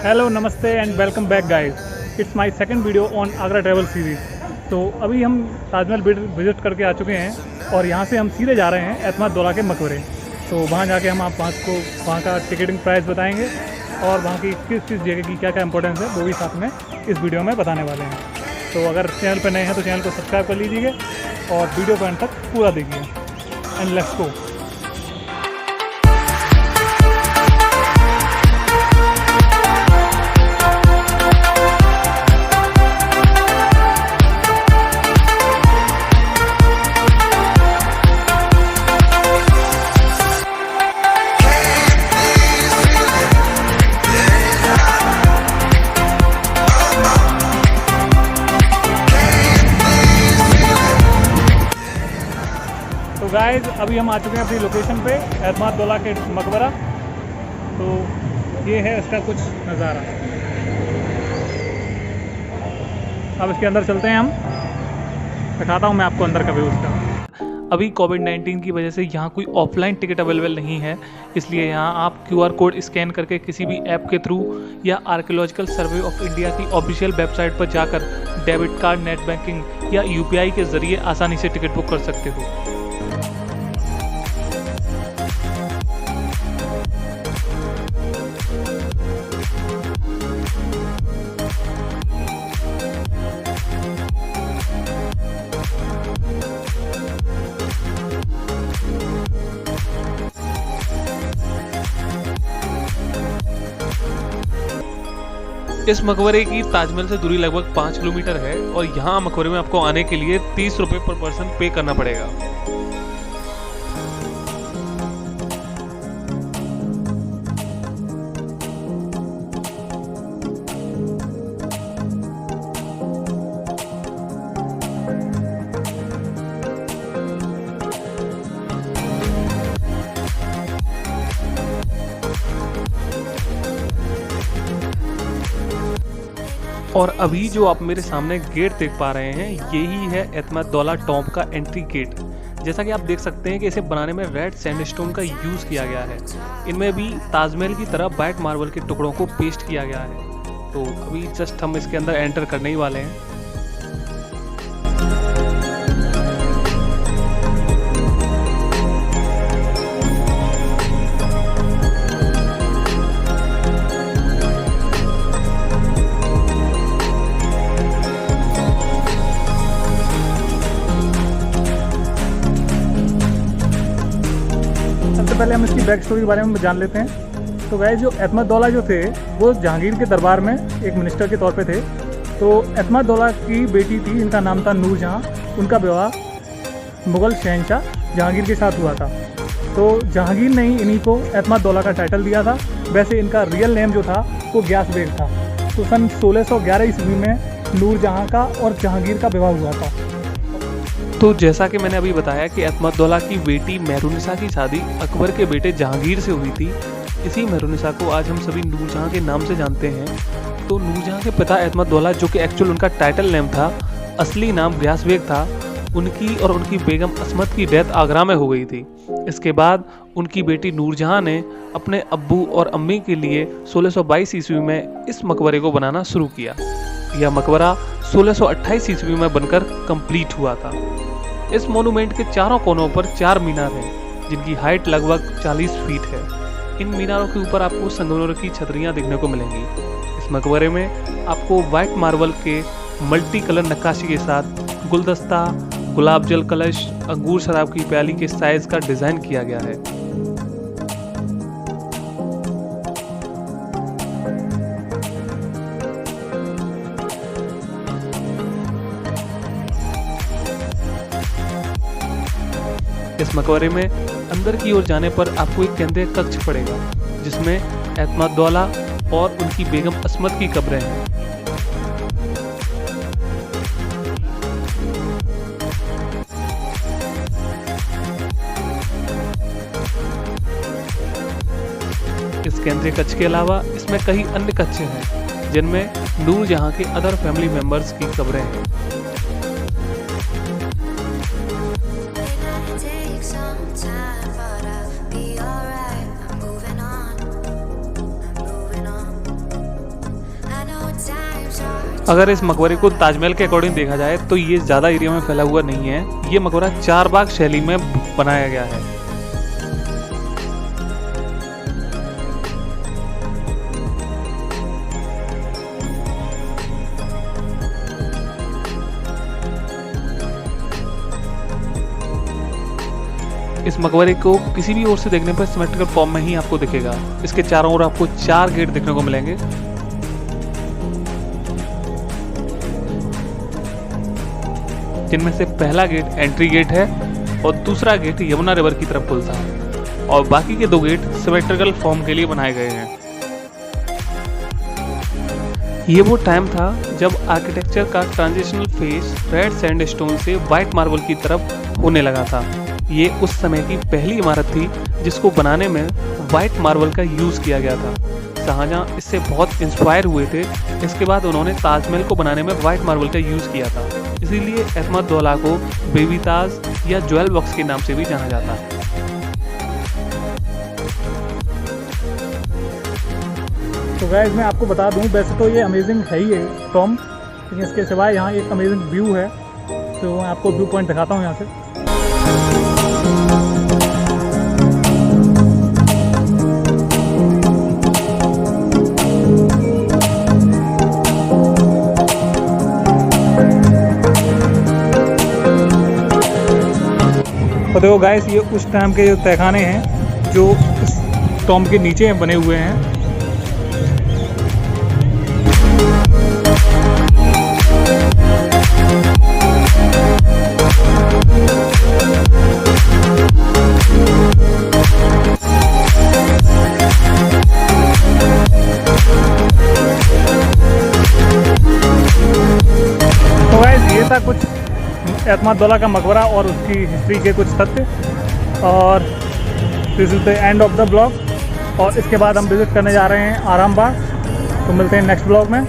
Hello नमस्ते and welcome back guys. It's my second video on Agra travel series. तो अभी हम ताजमहल विजिट करके आ चुके हैं और यहाँ से हम सीधे जा रहे हैं एतमाद-दौला के मकबरे। तो वहाँ जाके हम आपको वहाँ का टिकटिंग प्राइस बताएंगे और वहाँ की किस जगह की क्या क्या इंपॉर्टेंस है वो भी साथ में इस वीडियो में बताने वाले हैं। तो अगर चैनल पर नए हैं तो चैनल को सब्सक्राइब कर लीजिए और वीडियो को अंत तक पूरा देखिए एंड लेट्स गो। तो गाइस अभी हम आ चुके हैं अपनी लोकेशन पे एतमाद-दौला के मकबरा। तो ये है इसका कुछ नज़ारा। अब इसके अंदर चलते हैं, हम दिखाता हूँ मैं आपको अंदर का व्यू उसका। अभी कोविड-19 की वजह से यहाँ कोई ऑफलाइन टिकट अवेलेबल नहीं है, इसलिए यहाँ आप QR कोड स्कैन करके किसी भी ऐप के थ्रू या आर्कियोलॉजिकल सर्वे ऑफ इंडिया की ऑफिशियल वेबसाइट पर जाकर डेबिट कार्ड, नेट बैंकिंग या UPI के ज़रिए आसानी से टिकट बुक कर सकते हो। इस मकबरे की ताजमहल से दूरी लगभग 5 किलोमीटर है और यहाँ मकबरे में आपको आने के लिए 30 रुपये पर पर्सन पे करना पड़ेगा। और अभी जो आप मेरे सामने गेट देख पा रहे हैं, यही है एतमाद-दौला टॉम्ब का एंट्री गेट। जैसा कि आप देख सकते हैं कि इसे बनाने में रेड सैंडस्टोन का यूज़ किया गया है। इनमें भी ताजमहल की तरह व्हाइट मार्बल के टुकड़ों को पेस्ट किया गया है। तो अभी जस्ट हम इसके अंदर एंटर करने ही वाले हैं। सबसे पहले हम इसकी बैक स्टोरी के बारे में जान लेते हैं। तो गाइस जो एतमाद-दौला जो थे वो जहांगीर के दरबार में एक मिनिस्टर के तौर पे थे। तो एतमाद-दौला की बेटी थी, इनका नाम था नूरजहां। उनका विवाह मुग़ल शहंशाह जहांगीर के साथ हुआ था। तो जहांगीर ने ही इन्हीं को एतमाद-दौला का टाइटल दिया था। वैसे इनका रियल नेम जो था वो ग्यास बेग था। तो सन 1611 ईस्वी में नूरजहां का और जहांगीर का विवाह हुआ था। तो जैसा कि मैंने अभी बताया कि एतमाद-दौला की बेटी मेहरुन्निसा की शादी अकबर के बेटे जहांगीर से हुई थी। इसी मेहरुन्निसा को आज हम सभी नूरजहां के नाम से जानते हैं। तो नूरजहां के पिता एतमाद-दौला, जो कि एक्चुअल उनका टाइटल नेम था, असली नाम ग्यास बेग था, उनकी और उनकी बेगम असमत की डेथ आगरा में हो गई थी। इसके बाद उनकी बेटी नूरजहां ने अपने अब्बू और अम्मी के लिए 1622 ईस्वी में इस मकबरे को बनाना शुरू किया। यह मकबरा 1628 ईस्वी में बनकर कंप्लीट हुआ था। इस मोनूमेंट के चारों कोनों पर 4 मीनार हैं, जिनकी हाइट लगभग 40 फीट है। इन मीनारों के ऊपर आपको संगमरमर की छतरियां देखने को मिलेंगी। इस मकबरे में आपको व्हाइट मार्बल के मल्टी कलर नक्काशी के साथ गुलदस्ता, गुलाब जल कलश, अंगूर शराब की प्याली के साइज का डिजाइन किया गया है। इस मकबरे में अंदर की ओर जाने पर आपको एक केंद्रीय कक्ष पड़ेगा, जिसमें एतमाद-दौला और उनकी बेगम असमत की कब्रें हैं। इस केंद्रीय कक्ष के अलावा इसमें कई अन्य कक्ष हैं, जिनमें नूरजहां के अदर फैमिली मेंबर्स की कब्रें हैं। अगर इस मकबरे को ताजमहल के अकॉर्डिंग देखा जाए तो ये ज़्यादा एरिया में फैला हुआ नहीं है। ये मकबरा चारबाग शैली में बनाया गया है। इस मकबरे को किसी भी ओर से देखने पर सिमेट्रिकल फॉर्म में ही आपको दिखेगा। इसके चारों ओर आपको 4 गेट देखने को मिलेंगे। जिनमें से पहला गेट एंट्री गेट है और दूसरा गेट यमुना रिवर की तरफ खुलता है और बाकी के 2 गेट सिमेट्रिकल फॉर्म के लिए बनाए गए हैं। ये वो टाइम था जब आर्किटेक्चर का ट्रांजिशनल फेज रेड सैंडस्टोन से व्हाइट मार्बल की तरफ होने लगा था। ये उस समय की पहली इमारत थी जिसको बनाने में व्हाइट मार्बल का यूज़ किया गया था। शाहजहां इससे बहुत इंस्पायर हुए थे। इसके बाद उन्होंने ताजमहल को बनाने में व्हाइट मार्बल का यूज़ किया था। इसीलिए अहमदौला को बेबी ताज या ज्वेल बॉक्स के नाम से भी जाना जाता है। तो गाइस मैं आपको बता दूं, वैसे तो ये अमेजिंग है ही है टॉम, लेकिन इसके सिवाय यहाँ एक अमेजिंग व्यू है। तो मैं आपको व्यू पॉइंट दिखाता हूँ यहाँ से। तो देखो गाइस, ये उस टाइम के जो तहखाने हैं जो इस टॉम के नीचे बने हुए हैं। तो गाइस ये था कुछ एतमादुल्ला का मकबरा और उसकी हिस्ट्री के कुछ तथ्य। और this is the end of the blog. और इसके बाद हम विज़िट करने जा रहे हैं आराम बाग। तो मिलते हैं नेक्स्ट ब्लॉग में।